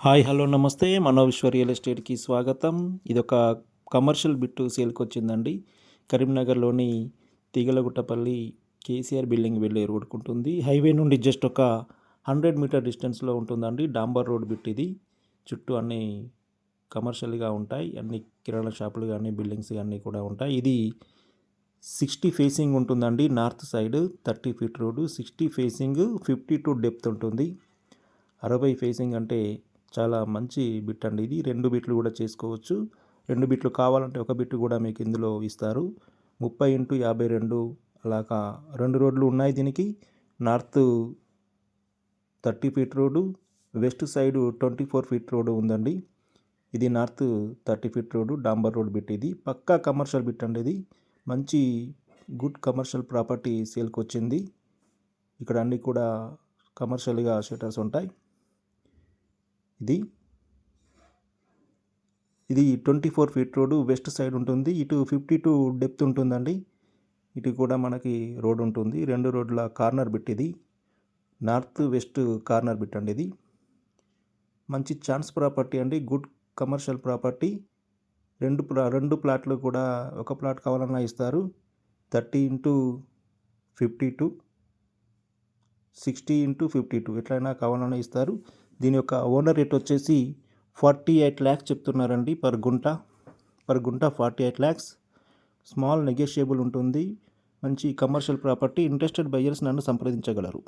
Hi hello నమస్తే మనోవిశ్వ real ఎస్టేట్కి స్వాగతం. ఇదొక కమర్షియల్ బిట్టు సేల్కి వచ్చిందండి. కరీంనగర్లోని తీగలగుట్టపల్లి కేసీఆర్ బిల్డింగ్ వెళ్ళే రోడ్కు ఉంటుంది. హైవే నుండి జస్ట్ ఒక 100 మీటర్ డిస్టెన్స్లో ఉంటుందండి. డాంబర్ రోడ్ బిట్ ఇది. చుట్టూ అన్నీ కమర్షియల్గా ఉంటాయి. అన్ని కిరాణా షాపులు కానీ బిల్డింగ్స్ కానీ కూడా ఉంటాయి. ఇది 60 ఫేసింగ్ ఉంటుందండి. North side 30 feet road, 60 facing 52 depth ఉంటుంది. 60 ఫేసింగ్ అంటే చాలా మంచి బిట్ అండి ఇది. 2 బిట్లు కూడా చేసుకోవచ్చు. 2 బిట్లు కావాలంటే ఒక బిట్ కూడా మీకు ఇందులో ఇస్తారు. 30x52 అలాగా 2 రోడ్లు ఉన్నాయి దీనికి. North 30 feet road, west side 24 feet road ఉందండి. ఇది నార్త్ 30 ఫీట్ రోడ్డు డాంబర్ రోడ్ బిట్ ఇది. పక్కా కమర్షియల్ బిట్ అండి ఇది. మంచి గుడ్ కమర్షియల్ ప్రాపర్టీ సేల్కి వచ్చింది. ఇక్కడ అన్నీ కూడా కమర్షియల్గా షట్టర్స్ ఉంటాయి. ఇది 24 ఫీట్ రోడ్డు వెస్ట్ సైడ్ ఉంటుంది. ఇటు 52 డెప్త్ ఉంటుందండి. ఇటు కూడా మనకి రోడ్ ఉంటుంది. 2 రోడ్ల కార్నర్ బిట్ ఇది. నార్త్ వెస్ట్ కార్నర్ బిట్ అండి ఇది. మంచి ఛాన్స్ ప్రాపర్టీ అండి. Good commercial property. రెండు ప్లాట్లు కూడా ఒక ప్లాట్ కావాలన్నా ఇస్తారు. 30x52, 60x52 ఎట్లయినా కావాలన్నా ఇస్తారు. దీని యొక్క ఓనర్ రేట్ వచ్చేసి 48 lakhs చెప్తున్నారండి పర్ గుంట 48 lakhs. స్మాల్ నెగోషియబుల్ ఉంటుంది. మంచి కమర్షియల్ ప్రాపర్టీ. ఇంట్రెస్టెడ్ బయ్యర్స్ నన్ను సంప్రదించగలరు.